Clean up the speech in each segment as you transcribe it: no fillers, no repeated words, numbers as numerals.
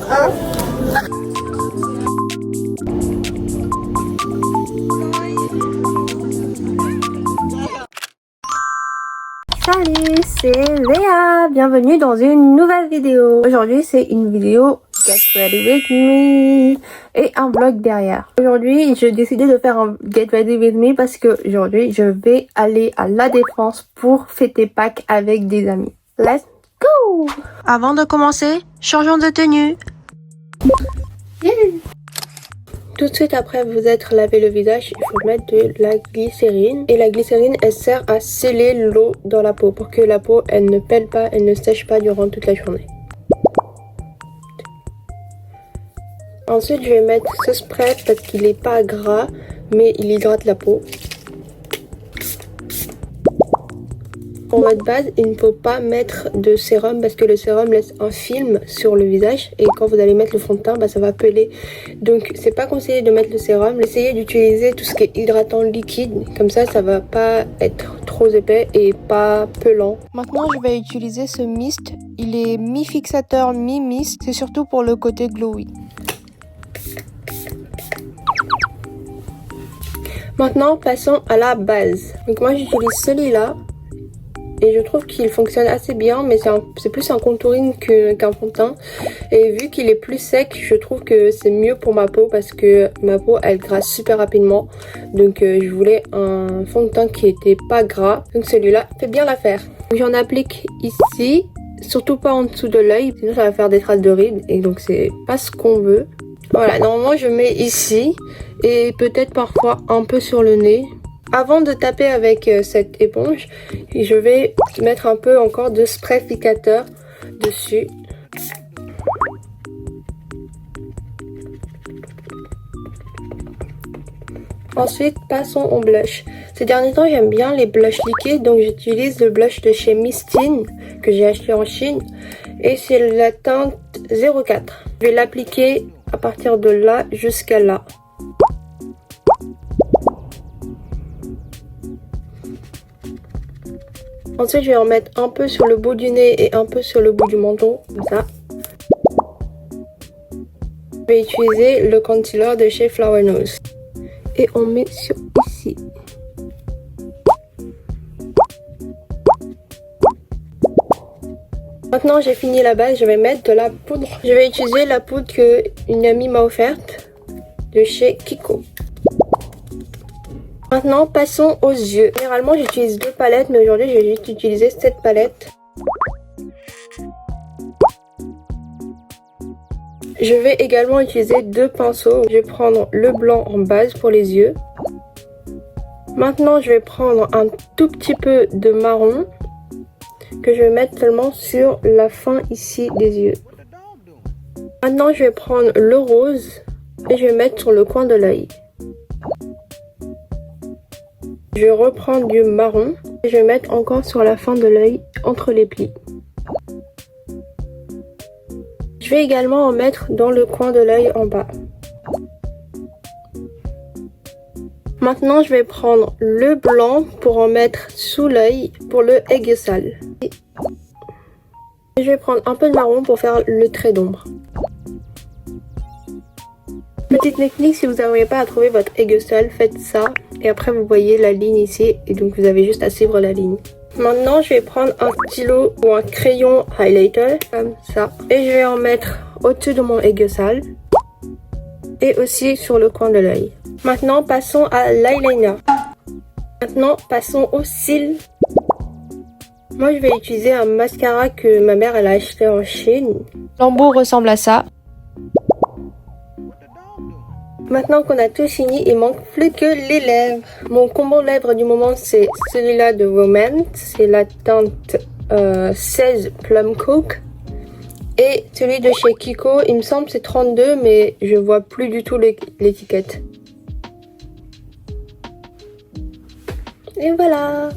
Salut, c'est Léa, bienvenue dans une nouvelle vidéo. Aujourd'hui c'est une vidéo Get Ready With Me et un vlog derrière. Aujourd'hui j'ai décidé de faire un Get Ready With Me parce que aujourd'hui je vais aller à La Défense pour fêter Pâques avec des amis. Let's go! Avant de commencer, changeons de tenue. Yeah. Tout de suite après vous être lavé le visage, il faut mettre de la glycérine. Et la glycérine, elle sert à sceller l'eau dans la peau pour que la peau, elle ne pèle pas, elle ne sèche pas durant toute la journée. Ensuite, je vais mettre ce spray parce qu'il n'est pas gras, mais il hydrate la peau. Pour votre base, il ne faut pas mettre de sérum parce que le sérum laisse un film sur le visage et quand vous allez mettre le fond de teint, ça va peler. Donc c'est pas conseillé de mettre le sérum. Essayez d'utiliser tout ce qui est hydratant liquide, comme ça va pas être trop épais et pas pelant. Maintenant je vais utiliser ce mist. Il est mi-fixateur, mi-mist. C'est surtout pour le côté glowy. Maintenant passons à la base. Donc moi j'utilise celui-là. Et je trouve qu'il fonctionne assez bien, mais c'est plus un contouring qu'un fond de teint. Et vu qu'il est plus sec, je trouve que c'est mieux pour ma peau parce que ma peau elle grasse super rapidement. Donc je voulais un fond de teint qui était pas gras. Donc celui-là fait bien l'affaire. J'en applique ici, surtout pas en dessous de l'œil, sinon ça va faire des traces de rides et donc c'est pas ce qu'on veut. Voilà, normalement je mets ici et peut-être parfois un peu sur le nez. Avant de taper avec cette éponge, je vais mettre un peu encore de spray fixateur dessus. Ensuite, passons au blush. Ces derniers temps, j'aime bien les blushs liquides, donc j'utilise le blush de chez Mistine que j'ai acheté en Chine. Et c'est la teinte 04. Je vais l'appliquer à partir de là jusqu'à là. Ensuite, je vais en mettre un peu sur le bout du nez et un peu sur le bout du menton, comme ça. Je vais utiliser le concealer de chez Flower Nose. Et on met sur ici. Maintenant, j'ai fini la base, je vais mettre de la poudre. Je vais utiliser la poudre qu'une amie m'a offerte de chez Kiko. Maintenant, passons aux yeux. Généralement, j'utilise deux palettes, mais aujourd'hui, j'ai juste utilisé cette palette. Je vais également utiliser deux pinceaux. Je vais prendre le blanc en base pour les yeux. Maintenant, je vais prendre un tout petit peu de marron que je vais mettre seulement sur la fin ici des yeux. Maintenant, je vais prendre le rose et je vais mettre sur le coin de l'œil. Je reprends du marron et je vais mettre encore sur la fin de l'œil entre les plis. Je vais également en mettre dans le coin de l'œil en bas. Maintenant, je vais prendre le blanc pour en mettre sous l'œil pour le aiguisal. Et je vais prendre un peu de marron pour faire le trait d'ombre. Petite technique, si vous n'arrivez pas à trouver votre aiguisal, faites ça. Et après, vous voyez la ligne ici. Et donc, vous avez juste à suivre la ligne. Maintenant, je vais prendre un stylo ou un crayon highlighter, comme ça. Et je vais en mettre au-dessus de mon aiguisal. Et aussi sur le coin de l'œil. Maintenant, passons à l'eyeliner. Maintenant, passons aux cils. Moi, je vais utiliser un mascara que ma mère elle a acheté en Chine. L'embout ressemble à ça. Maintenant qu'on a tout fini, il manque plus que les lèvres. Mon combo lèvres du moment, c'est celui-là de Romance. C'est la teinte 16 Plum Coke. Et celui de chez Kiko, il me semble c'est 32, mais je vois plus du tout l'étiquette. Et voilà.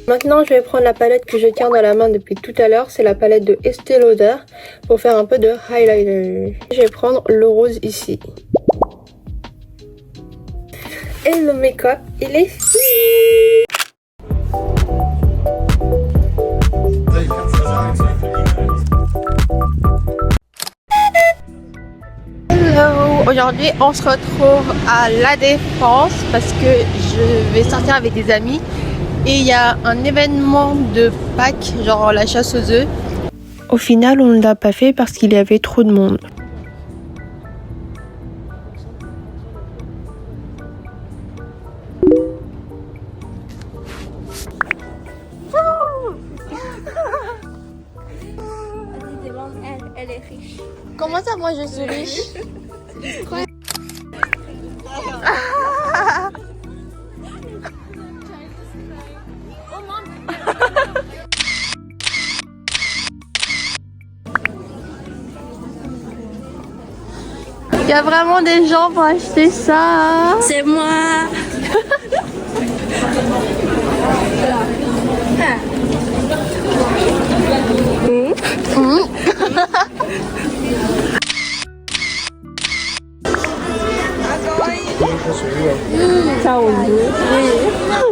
Maintenant, je vais prendre la palette que je tiens dans la main depuis tout à l'heure. C'est la palette de Estée Lauder pour faire un peu de highlighter. Je vais prendre le rose ici. Et le make-up, il est fini. Aujourd'hui, on se retrouve à La Défense parce que je vais sortir avec des amis et il y a un événement de Pâques, genre la chasse aux œufs. Au final, on ne l'a pas fait parce qu'il y avait trop de monde. Elle est riche. Comment ça, moi je suis riche? Il y a vraiment des gens pour acheter ça. C'est moi.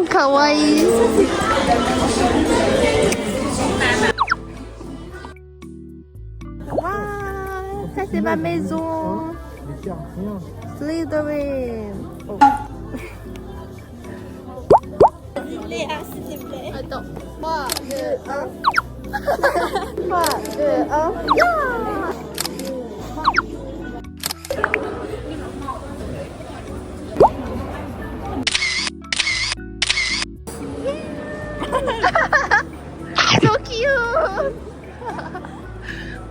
Kawaii. Waouh, ça c'est ma maison. Slytherin. Oh. Léa, s'il te plaît. Attends. 3, 2, 1. 3, 2, 1. So cute!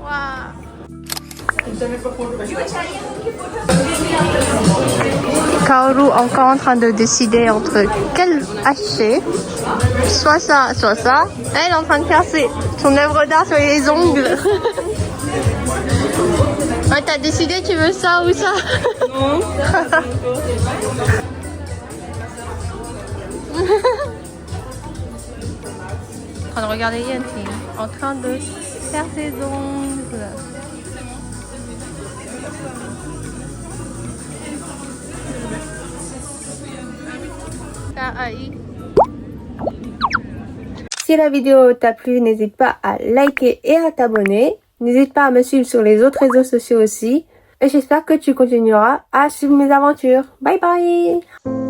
Wow! Kaoru encore en train de décider entre quel acheter. Soit ça, soit ça. Elle est en train de faire son œuvre d'art sur les ongles. Ouais, t'as décidé, tu veux ça ou ça? Non. En train de regarder Yanti, en train de faire ses ongles. Si la vidéo t'a plu, n'hésite pas à liker et à t'abonner. N'hésite pas à me suivre sur les autres réseaux sociaux aussi. Et j'espère que tu continueras à suivre mes aventures. Bye bye!